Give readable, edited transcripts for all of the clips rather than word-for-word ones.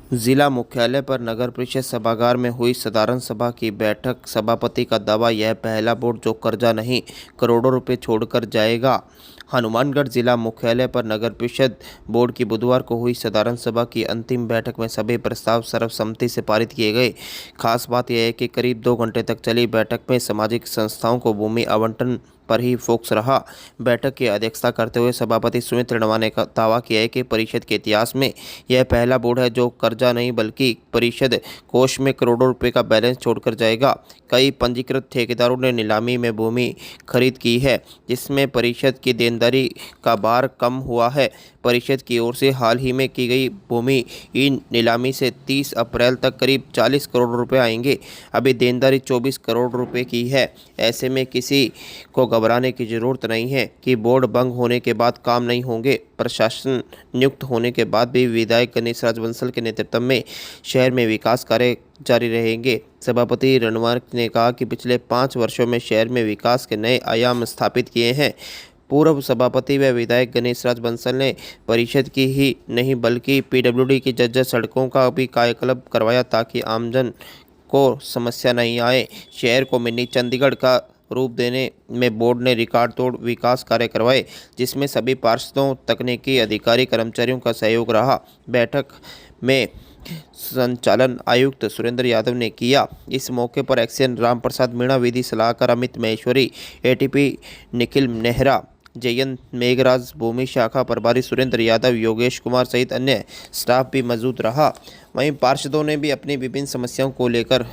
जिला मुख्यालय पर नगर परिषद सभागार में हुई साधारण सभा की बैठक। सभापति का दावा, यह पहला बोर्ड जो कर्जा नहीं करोड़ों रुपए छोड़कर जाएगा। हनुमानगढ़ जिला मुख्यालय पर नगर परिषद बोर्ड की बुधवार को हुई साधारण सभा की अंतिम बैठक में सभी प्रस्ताव सर्वसम्मति से पारित किए गए। खास बात यह है कि करीब 2 घंटे तक चली बैठक में सामाजिक संस्थाओं को भूमि आवंटन पर ही फोकस रहा। बैठक की अध्यक्षता करते हुए सभापति सुमित रणवा ने दावा किया है कि परिषद के इतिहास में यह पहला बोर्ड है जो कर्जा नहीं बल्कि परिषद कोष में करोड़ों रुपए का बैलेंस छोड़कर जाएगा। कई पंजीकृत ठेकेदारों ने नीलामी में भूमि खरीद की है, जिसमें परिषद की देनदारी का भार कम हुआ है। परिषद की ओर से हाल ही में की गई भूमि इन नीलामी से 30 अप्रैल तक करीब 40 करोड़ रुपए आएंगे। अभी देनदारी 24 करोड़ रुपए की है। ऐसे में किसी को घबराने की जरूरत नहीं है कि बोर्ड भंग होने के बाद काम नहीं होंगे। प्रशासन नियुक्त होने के बाद भी विधायक गणेश राज बंसल के नेतृत्व में शहर में विकास कार्य जारी रहेंगे। सभापति रणवार ने कहा कि पिछले 5 वर्षों में शहर में विकास के नए आयाम स्थापित किए हैं। पूर्व सभापति व विधायक गणेश राज बंसल ने परिषद की ही नहीं बल्कि पीडब्ल्यूडी की जर्जर सड़कों का भी कायाकल्प करवाया ताकि आमजन को समस्या नहीं आए। शहर को मिनी चंडीगढ़ का रूप देने में बोर्ड ने रिकॉर्ड तोड़ विकास कार्य करवाए, जिसमें सभी पार्षदों, तकनीकी अधिकारी, कर्मचारियों का सहयोग रहा। बैठक में संचालन आयुक्त सुरेंद्र यादव ने किया। इस मौके पर एक्शन राम प्रसाद मीणा, विधि सलाहकार अमित महेश्वरी, एटीपी निखिल नेहरा, जयंत मेघराज, भूमि शाखा प्रभारी सुरेंद्र यादव, योगेश कुमार सहित अन्य स्टाफ भी मौजूद रहा। वहीं पार्षदों ने भी अपनी विभिन्न समस्याओं को लेकर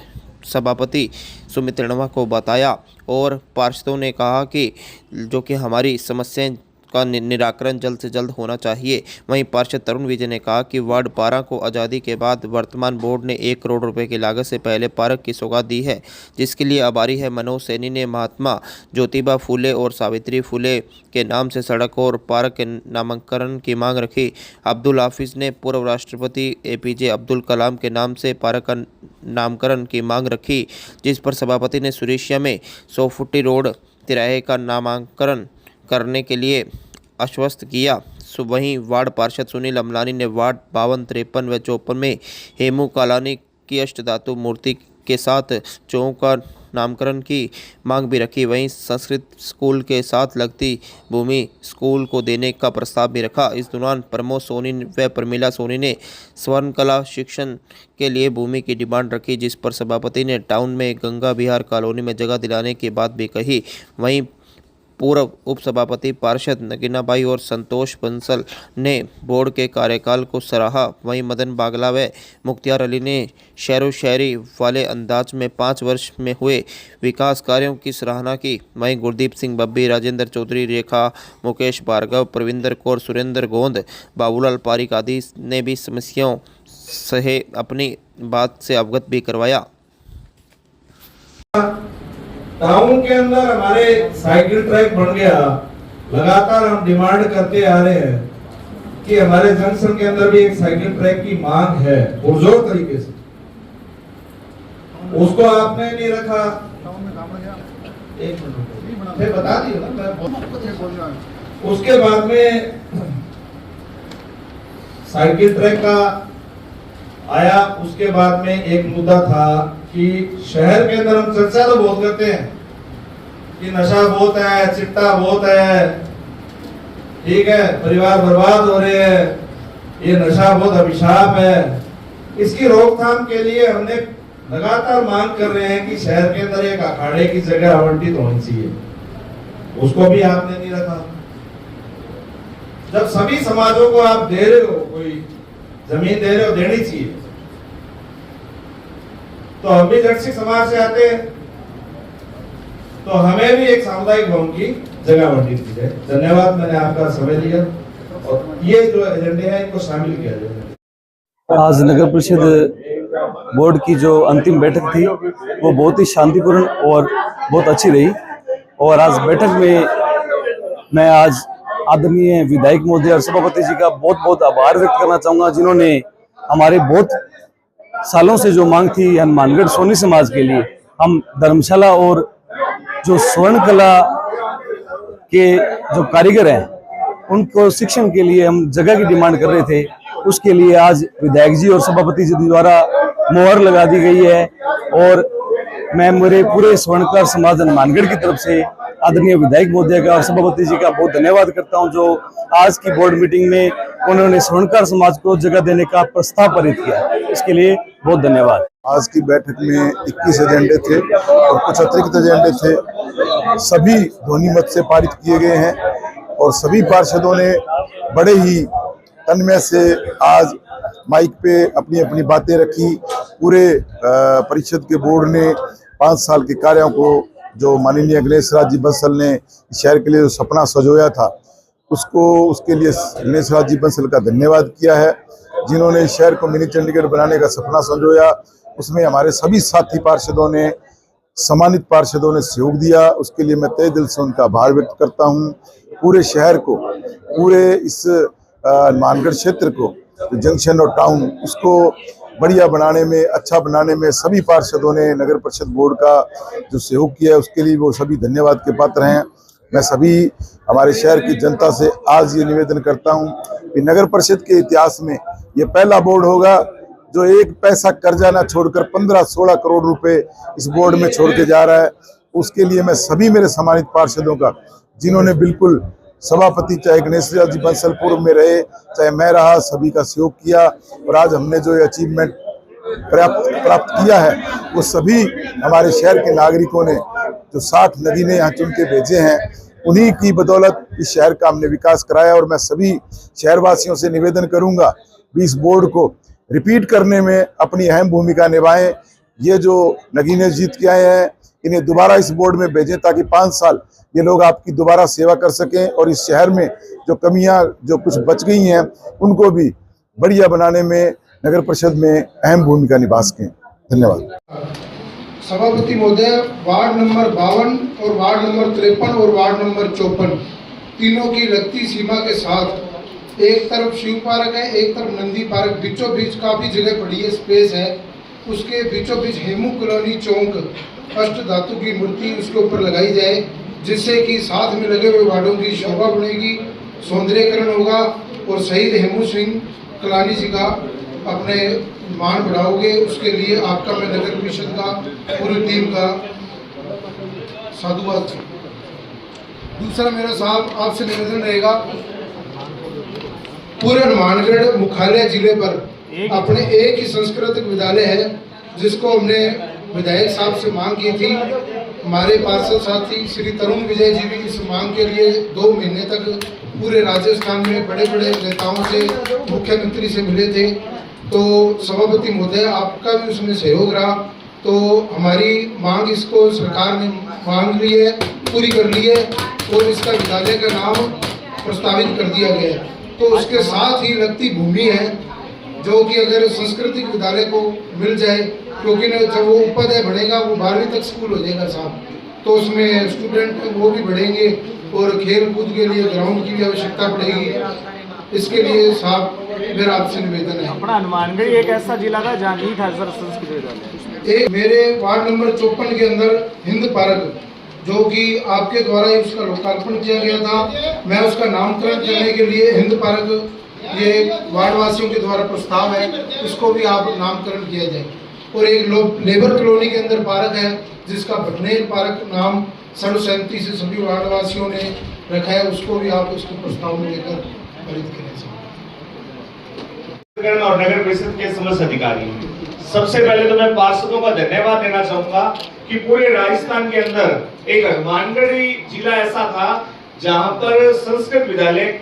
सभापति सुमित रणवा को बताया और पार्षदों ने कहा कि जो कि हमारी समस्याएं का निराकरण जल्द से जल्द होना चाहिए। वहीं पार्षद तरुण विजय ने कहा कि वार्ड 12 को आज़ादी के बाद वर्तमान बोर्ड ने 1 करोड़ रुपए की लागत से पहले पार्क की सौगात दी है, जिसके लिए आभारी है। मनोज सैनी ने महात्मा ज्योतिबा फूले और सावित्री फूले के नाम से सड़क और पार्क के नामकरण की मांग रखी। अब्दुल हाफिज ने पूर्व राष्ट्रपति एपीजे अब्दुल कलाम के नाम से पार्क का नामकरण की मांग रखी, जिस पर सभापति ने सुरेशिया में 100 फुटी रोड तिराहे का नामकरण करने के लिए आश्वस्त किया। वहीं वार्ड पार्षद सुनील अमलानी ने वार्ड 52, 53 व 54 में हेमू कालानी की अष्टधातु मूर्ति के साथ चौक का नामकरण की मांग भी रखी। वहीं संस्कृत स्कूल के साथ लगती भूमि स्कूल को देने का प्रस्ताव भी रखा। इस दौरान प्रमोद सोनी व प्रमीला सोनी ने स्वर्ण कला शिक्षण के लिए भूमि की डिमांड रखी, जिस पर सभापति ने टाउन में गंगा विहार कॉलोनी में जगह दिलाने की बात भी कही। वहीं पूर्व उपसभापति पार्षद नगीनाबाई और संतोष बंसल ने बोर्ड के कार्यकाल को सराहा। वहीं मदन बागला व मुख्तियार अली ने शहरो शहरी वाले अंदाज में 5 वर्ष में हुए विकास कार्यों की सराहना की। वहीं गुरदीप सिंह बब्बी, राजेंद्र चौधरी, रेखा, मुकेश भार्गव, प्रविंदर कौर, सुरेंद्र गोंद, बाबूलाल पारिक आदि ने भी समस्याओं सहे अपनी बात से अवगत भी करवाया। टाउन के अंदर हमारे साइकिल ट्रैक बन गया। लगातार हम डिमांड करते आ रहे हैं कि हमारे जंक्शन के अंदर भी एक साइकिल ट्रैक की मांग है पुरजोर तरीके से। उसको आपने नहीं रखा। एक मिनट बता दिए ना। उसके बाद में साइकिल ट्रैक का आया। उसके बाद में एक मुद्दा था कि शहर के अंदर हम चर्चा तो बहुत करते हैं कि नशा बहुत है, चिट्टा बहुत है, ठीक है, परिवार बर्बाद हो रहे हैं, ये नशा बहुत अभिशाप है। इसकी रोकथाम के लिए हमने लगातार मांग कर रहे हैं कि शहर के अंदर एक अखाड़े की जगह आवंटित होनी चाहिए। उसको भी आपने नहीं रखा। जब सभी समाजों को आप दे रहे हो, कोई जमीन दे रहे हो, देनी चाहिए। तो हम भी जर्सी समाज से आते हैं, तो हमें भी एक सामुदायिक भवन की जगह आवंटित की जाए। धन्यवाद, मैंने आपका समय लिया और ये जो एजेंडे हैं इनको शामिल किया जाए। आज नगर परिषद बोर्ड की जो अंतिम बैठक थी वो बहुत ही शांतिपूर्ण और बहुत अच्छी रही। और आज बैठक में मैं आज आदरणीय विधायक महोदय और सभापति जी का बहुत बहुत आभार व्यक्त करना चाहूँगा, जिन्होंने हमारे बहुत सालों से जो मांग थी हनुमानगढ़ सोनी समाज के लिए, हम धर्मशाला और जो स्वर्ण कला के जो कारीगर हैं उनको शिक्षण के लिए हम जगह की डिमांड कर रहे थे। उसके लिए आज विधायक जी और सभापति जी द्वारा मोहर लगा दी गई है। और मैं मेरे पूरे स्वर्णकार समाज हनुमानगढ़ की तरफ से आदरणीय विधायक महोदय का और सभापति जी का बहुत धन्यवाद करता हूं, जो आज की बोर्ड मीटिंग में उन्होंने स्वर्णकार समाज को जगह देने का प्रस्ताव पारित किया। इसके लिए बहुत धन्यवाद। आज की बैठक में 21 एजेंडे थे और कुछ अतिरिक्त एजेंडे थे, सभी ध्वनिमत से पारित किए गए हैं और सभी पार्षदों ने बड़े ही तन्मय से आज माइक पे अपनी अपनी बातें रखी। पूरे परिषद के बोर्ड ने 5 साल के कार्यों को जो माननीय गणेश राज जी बंसल ने शहर के लिए जो सपना सजोया था उसके लिए गणेश राज जी बंसल का धन्यवाद किया है, जिन्होंने शहर को मिनी चंडीगढ़ बनाने का सपना संजोया। उसमें हमारे सभी साथी पार्षदों ने, सम्मानित पार्षदों ने सहयोग दिया, उसके लिए मैं तहे दिल से उनका आभार व्यक्त करता हूं। पूरे शहर को, पूरे इस हनुमानगढ़ क्षेत्र को, जंक्शन और टाउन, उसको बढ़िया बनाने में, अच्छा बनाने में सभी पार्षदों ने नगर परिषद बोर्ड का जो सहयोग किया है उसके लिए वो सभी धन्यवाद के पात्र हैं। मैं सभी हमारे शहर की जनता से आज ये निवेदन करता हूं कि नगर परिषद के इतिहास में ये पहला बोर्ड होगा जो एक पैसा कर्जा ना छोड़कर 15-16 करोड़ रुपए इस बोर्ड में छोड़ के जा रहा है। उसके लिए मैं सभी मेरे सम्मानित पार्षदों का, जिन्होंने बिल्कुल सभापति चाहे गणेश जी बंसल पूर्व में रहे, चाहे मैं रहा, सभी का सहयोग किया और आज हमने जो ये अचीवमेंट प्राप्त किया है वो सभी हमारे शहर के नागरिकों ने, जो 60 नगीने यहाँ चुन के भेजे हैं, उन्हीं की बदौलत इस शहर का हमने विकास कराया। और मैं सभी शहरवासियों से निवेदन करूंगा कि इस बोर्ड को रिपीट करने में अपनी अहम भूमिका निभाएं। ये जो नगीने जीत के आए हैं इन्हें दोबारा इस बोर्ड में भेजें ताकि 5 साल ये लोग आपकी दोबारा सेवा कर सकें और इस शहर में जो कमियां जो कुछ बच गई हैं उनको भी बढ़िया बनाने में नगर परिषद में अहम भूमिका निभा सकें। धन्यवाद। सभापति महोदय, वार्ड नंबर 52 और वार्ड नंबर 53 और वार्ड नंबर 54 तीनों की लगती सीमा के साथ एक तरफ शिव पार्क है, एक तरफ नंदी पार्क, बीचों बीच काफी जगह पड़ी है, स्पेस है। उसके बीचों बीच हेमू कॉलोनी चौक अष्ट धातु की मूर्ति उसके ऊपर लगाई जाए, जिससे कि साथ में लगे हुए वार्डों की शोभा बढ़ेगी, सौंदर्यकरण होगा और शहीद हेमू सिंह कलानी जी का अपने मान बढ़ाओगे। उसके लिए आपका मैं नगर परिषद का पूरी टीम का साधुवाद। दूसरा मेरा साहब आपसे निवेदन रहेगा, पूरे हनुमानगढ़ मुख्यालय जिले पर अपने एक ही संस्कृत विद्यालय है, जिसको हमने विधायक साहब से मांग की थी। हमारे पार्षद साथी श्री तरुण विजय जी भी इस मांग के लिए 2 महीने तक पूरे राजस्थान में बड़े बड़े नेताओं से, मुख्यमंत्री से मिले थे। तो सभापति महोदय आपका भी उसमें सहयोग रहा, तो हमारी मांग इसको सरकार ने मांग ली है, पूरी कर ली है और इसका विद्यालय का नाम प्रस्तावित कर दिया गया है। तो उसके साथ ही लगती भूमि है जो कि अगर सांस्कृतिक विद्यालय को मिल जाए, क्योंकि जब वो उपदय बढ़ेगा वो 12वीं तक स्कूल हो जाएगा साहब, तो उसमें स्टूडेंट वो भी बढ़ेंगे और खेल कूद के लिए ग्राउंड की भी आवश्यकता पड़ेगी। इसके लिए साहब मेरा आपसे निवेदन है। अपना हनुमानगढ़ एक ऐसा जिला था जहाँ नहीं था सर संस्कृत विद्यालय। एक मेरे वार्ड नंबर 54 के अंदर हिंद पार्क, जो कि आपके द्वारा ही उसका लोकार्पण किया गया था, मैं उसका नामकरण करने के लिए हिंद पार्क, ये वार्ड वासियों के द्वारा प्रस्ताव है, इसको भी आप नामकरण किया जाए। और एक लेबर कॉलोनी के अंदर पार्क है जिसका भटनेर पार्क नाम सर्वसहमति से सभी वार्ड वासियों ने रखा है, उसको भी आप उसके प्रस्ताव में लेकर पारित करें। और नगर परिषद के समस्त अधिकारी, सबसे पहले तो मैं पार्षदों का धन्यवाद देना चाहूंगा कि पूरे राजस्थान के अंदर एक हनुमानगढ़ जिला ऐसा था जहां पर संस्कृत विद्यालय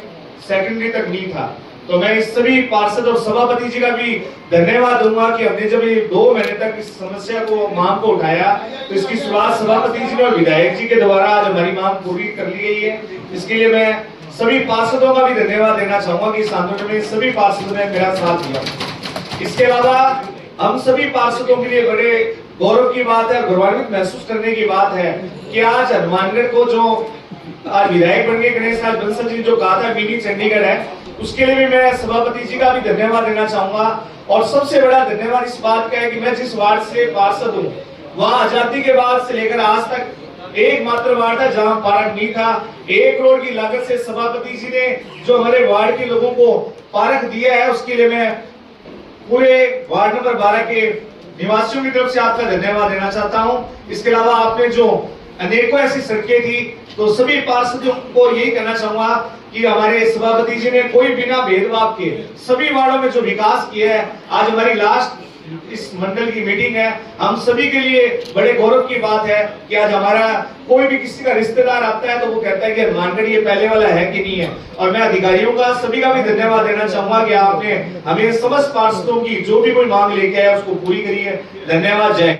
सेकेंडरी तक नहीं था। तो मैं इस सभी पार्षद और सभापति जी का भी धन्यवाद दूंगा कि हमने जब ये 2 महीने तक इस समस्या को, मांग को उठाया, तो इसकी शुरुआत सभापति जी और विधायक जी के द्वारा आज हमारी मांग पूरी कर ली गई है। इसके लिए मैं सभी पार्षदों का भी धन्यवाद देना चाहूंगा कि इस आंदोलन में सभी पार्षदों ने मेरा साथ दिया। इसके अलावा हम सभी पार्षदों के लिए बड़े गौरव की बात है और गौरवान्वित महसूस करने की बात है कि आज हनुमानगढ़ को जो आज विधायक बन गए गणेश राज बंसल जी जो कहा था मिनी चंडीगढ़ है, उसके लिए भी मैं सभापति जी का भी धन्यवाद देना चाहूंगा। और सबसे बड़ा धन्यवाद इस बात का है कि मैं जिस वार्ड से पार्षद हूँ वहाँ आजादी के बाद से लेकर आज तक एकमात्र वार्ड था जहां पार्क नहीं था। 1 करोड़ की लागत से सभापति जी ने जो हमारे वार्ड के लोगों को पार्क दिया है, उसके लिए मैं पूरे वार्ड नंबर 12 के निवासियों की तरफ से आपका धन्यवाद देना चाहता हूं। इसके अलावा आपने जो अनेकों ऐसी सड़कें थी, तो सभी पार्षदों को यही कहना चाहूंगा कि हमारे सभापति जी ने कोई बिना भेदभाव के सभी वार्डों में जो विकास किया है, आज हमारी लास्ट इस मंडल की मीटिंग है, हम सभी के लिए बड़े गौरव की बात है कि आज हमारा कोई भी किसी का रिश्तेदार आता है तो वो कहता है कि हनुमानगढ़ ये पहले वाला है कि नहीं है। और मैं अधिकारियों का सभी का भी धन्यवाद देना चाहूंगा कि आपने हमें समस्त पार्षदों की जो भी कोई मांग लेके आया उसको पूरी करी है। धन्यवाद। जय।